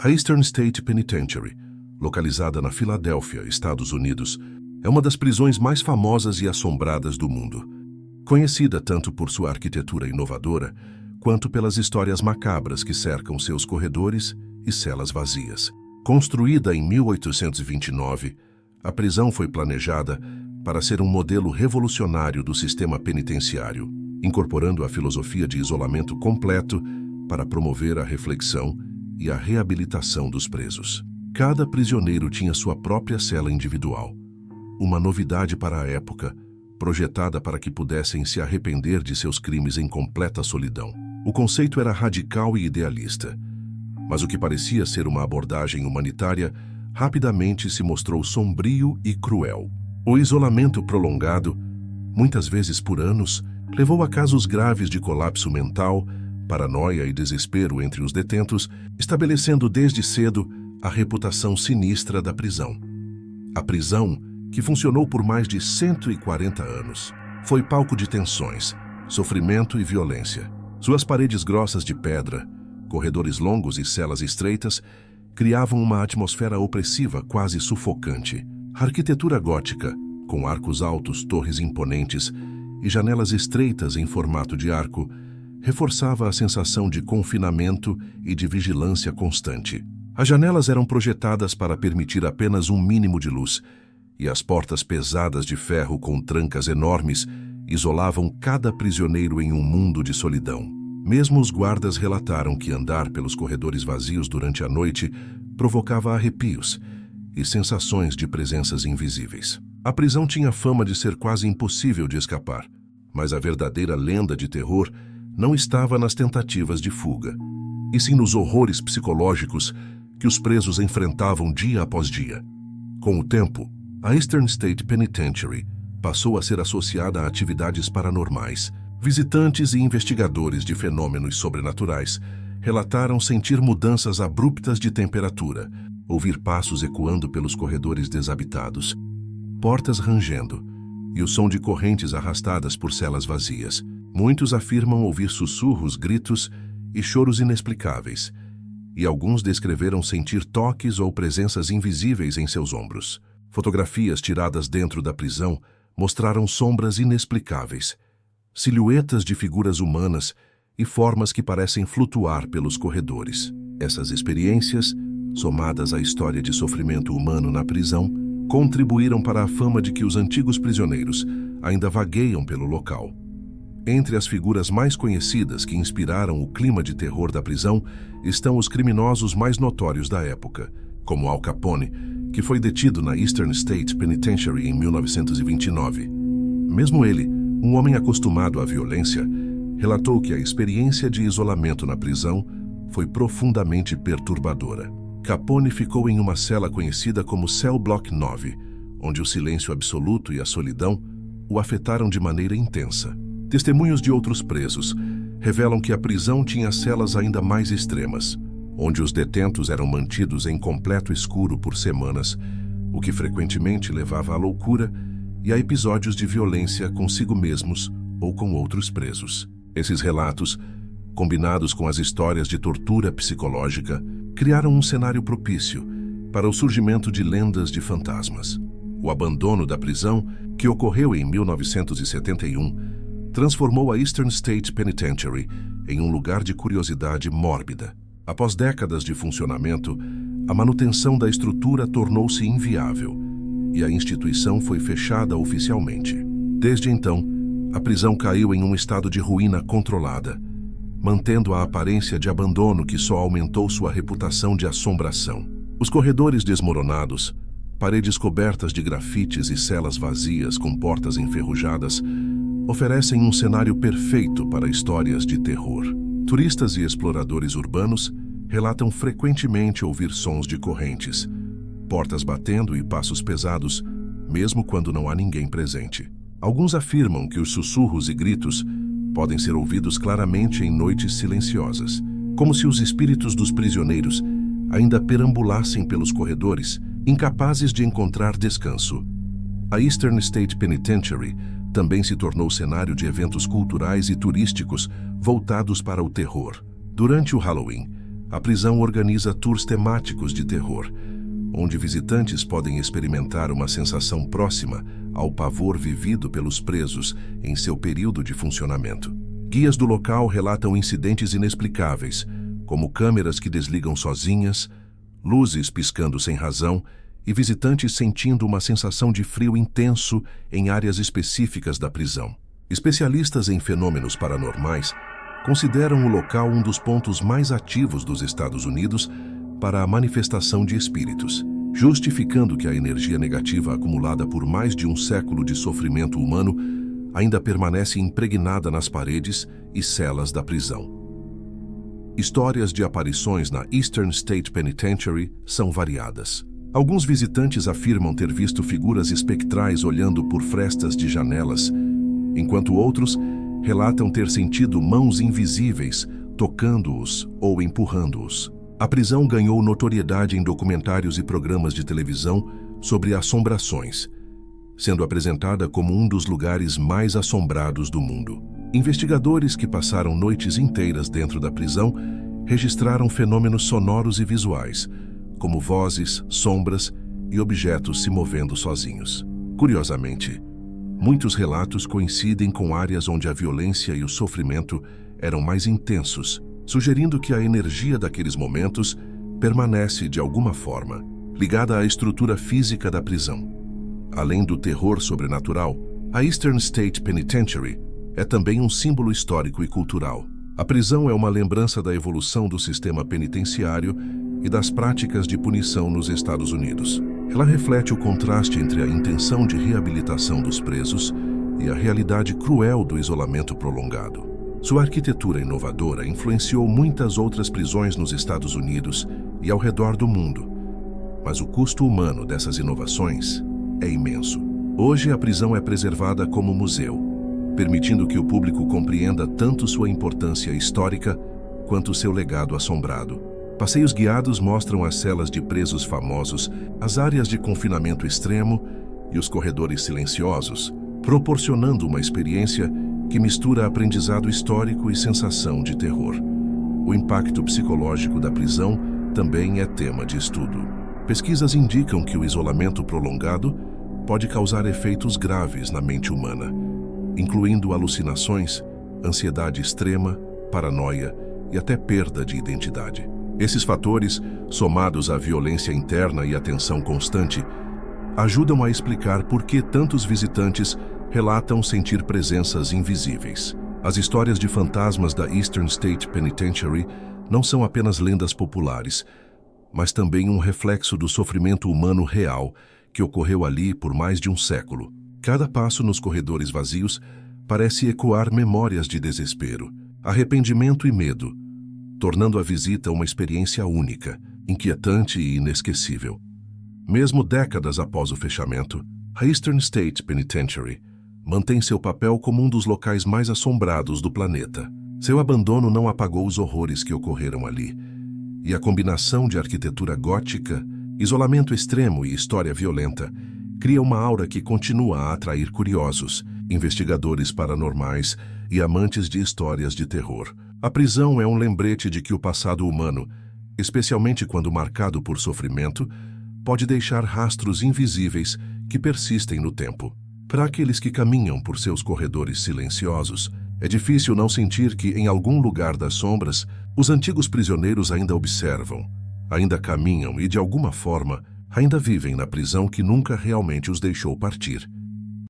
A Eastern State Penitentiary, localizada na Filadélfia, Estados Unidos, é uma das prisões mais famosas e assombradas do mundo. Conhecida tanto por sua arquitetura inovadora, quanto pelas histórias macabras que cercam seus corredores e celas vazias. Construída em 1829, a prisão foi planejada para ser um modelo revolucionário do sistema penitenciário, incorporando a filosofia de isolamento completo para promover a reflexão e a reabilitação dos presos. Cada prisioneiro tinha sua própria cela individual, uma novidade para a época, projetada para que pudessem se arrepender de seus crimes em completa solidão. O conceito era radical e idealista, mas o que parecia ser uma abordagem humanitária rapidamente se mostrou sombrio e cruel. O isolamento prolongado, muitas vezes por anos, levou a casos graves de colapso mental, paranoia e desespero entre os detentos, estabelecendo desde cedo a reputação sinistra da prisão. A prisão, que funcionou por mais de 140 anos, foi palco de tensões, sofrimento e violência. Suas paredes grossas de pedra, corredores longos e celas estreitas criavam uma atmosfera opressiva quase sufocante. A arquitetura gótica, com arcos altos, torres imponentes e janelas estreitas em formato de arco, reforçava a sensação de confinamento e de vigilância constante. As janelas eram projetadas para permitir apenas um mínimo de luz, e as portas pesadas de ferro com trancas enormes isolavam cada prisioneiro em um mundo de solidão. Mesmo os guardas relataram que andar pelos corredores vazios durante a noite provocava arrepios e sensações de presenças invisíveis. A prisão tinha fama de ser quase impossível de escapar, mas a verdadeira lenda de terror não estava nas tentativas de fuga, e sim nos horrores psicológicos que os presos enfrentavam dia após dia. Com o tempo, a Eastern State Penitentiary passou a ser associada a atividades paranormais. Visitantes e investigadores de fenômenos sobrenaturais relataram sentir mudanças abruptas de temperatura, ouvir passos ecoando pelos corredores desabitados, portas rangendo e o som de correntes arrastadas por celas vazias. Muitos afirmam ouvir sussurros, gritos e choros inexplicáveis, e alguns descreveram sentir toques ou presenças invisíveis em seus ombros. Fotografias tiradas dentro da prisão mostraram sombras inexplicáveis, silhuetas de figuras humanas e formas que parecem flutuar pelos corredores. Essas experiências, somadas à história de sofrimento humano na prisão, contribuíram para a fama de que os antigos prisioneiros ainda vagueiam pelo local. Entre as figuras mais conhecidas que inspiraram o clima de terror da prisão estão os criminosos mais notórios da época, como Al Capone, que foi detido na Eastern State Penitentiary em 1929. Mesmo ele, um homem acostumado à violência, relatou que a experiência de isolamento na prisão foi profundamente perturbadora. Capone ficou em uma cela conhecida como Cell Block 9, onde o silêncio absoluto e a solidão o afetaram de maneira intensa. Testemunhos de outros presos revelam que a prisão tinha celas ainda mais extremas, onde os detentos eram mantidos em completo escuro por semanas, o que frequentemente levava à loucura e a episódios de violência consigo mesmos ou com outros presos. Esses relatos, combinados com as histórias de tortura psicológica, criaram um cenário propício para o surgimento de lendas de fantasmas. O abandono da prisão, que ocorreu em 1971, transformou a Eastern State Penitentiary em um lugar de curiosidade mórbida. Após décadas de funcionamento, a manutenção da estrutura tornou-se inviável e a instituição foi fechada oficialmente. Desde então, a prisão caiu em um estado de ruína controlada, mantendo a aparência de abandono que só aumentou sua reputação de assombração. Os corredores desmoronados, paredes cobertas de grafites e celas vazias com portas enferrujadas oferecem um cenário perfeito para histórias de terror. Turistas e exploradores urbanos relatam frequentemente ouvir sons de correntes, portas batendo e passos pesados, mesmo quando não há ninguém presente. Alguns afirmam que os sussurros e gritos podem ser ouvidos claramente em noites silenciosas, como se os espíritos dos prisioneiros ainda perambulassem pelos corredores, incapazes de encontrar descanso. A Eastern State Penitentiary também se tornou cenário de eventos culturais e turísticos voltados para o terror. Durante o Halloween, a prisão organiza tours temáticos de terror, onde visitantes podem experimentar uma sensação próxima ao pavor vivido pelos presos em seu período de funcionamento. Guias do local relatam incidentes inexplicáveis, como câmeras que desligam sozinhas, luzes piscando sem razão e visitantes sentindo uma sensação de frio intenso em áreas específicas da prisão. Especialistas em fenômenos paranormais consideram o local um dos pontos mais ativos dos Estados Unidos para a manifestação de espíritos, justificando que a energia negativa acumulada por mais de um século de sofrimento humano ainda permanece impregnada nas paredes e celas da prisão. Histórias de aparições na Eastern State Penitentiary são variadas. Alguns visitantes afirmam ter visto figuras espectrais olhando por frestas de janelas, enquanto outros relatam ter sentido mãos invisíveis tocando-os ou empurrando-os. A prisão ganhou notoriedade em documentários e programas de televisão sobre assombrações, sendo apresentada como um dos lugares mais assombrados do mundo. Investigadores que passaram noites inteiras dentro da prisão registraram fenômenos sonoros e visuais, como vozes, sombras e objetos se movendo sozinhos. Curiosamente, muitos relatos coincidem com áreas onde a violência e o sofrimento eram mais intensos, sugerindo que a energia daqueles momentos permanece, de alguma forma, ligada à estrutura física da prisão. Além do terror sobrenatural, a Eastern State Penitentiary é também um símbolo histórico e cultural. A prisão é uma lembrança da evolução do sistema penitenciário e das práticas de punição nos Estados Unidos. Ela reflete o contraste entre a intenção de reabilitação dos presos e a realidade cruel do isolamento prolongado. Sua arquitetura inovadora influenciou muitas outras prisões nos Estados Unidos e ao redor do mundo, mas o custo humano dessas inovações é imenso. Hoje, a prisão é preservada como museu, permitindo que o público compreenda tanto sua importância histórica quanto seu legado assombrado. Passeios guiados mostram as celas de presos famosos, as áreas de confinamento extremo e os corredores silenciosos, proporcionando uma experiência que mistura aprendizado histórico e sensação de terror. O impacto psicológico da prisão também é tema de estudo. Pesquisas indicam que o isolamento prolongado pode causar efeitos graves na mente humana, incluindo alucinações, ansiedade extrema, paranoia e até perda de identidade. Esses fatores, somados à violência interna e à tensão constante, ajudam a explicar por que tantos visitantes relatam sentir presenças invisíveis. As histórias de fantasmas da Eastern State Penitentiary não são apenas lendas populares, mas também um reflexo do sofrimento humano real que ocorreu ali por mais de um século. Cada passo nos corredores vazios parece ecoar memórias de desespero, arrependimento e medo, tornando a visita uma experiência única, inquietante e inesquecível. Mesmo décadas após o fechamento, a Eastern State Penitentiary mantém seu papel como um dos locais mais assombrados do planeta. Seu abandono não apagou os horrores que ocorreram ali, e a combinação de arquitetura gótica, isolamento extremo e história violenta cria uma aura que continua a atrair curiosos, investigadores paranormais e amantes de histórias de terror. A prisão é um lembrete de que o passado humano, especialmente quando marcado por sofrimento, pode deixar rastros invisíveis que persistem no tempo. Para aqueles que caminham por seus corredores silenciosos, é difícil não sentir que, em algum lugar das sombras, os antigos prisioneiros ainda observam, ainda caminham e, de alguma forma, ainda vivem na prisão que nunca realmente os deixou partir.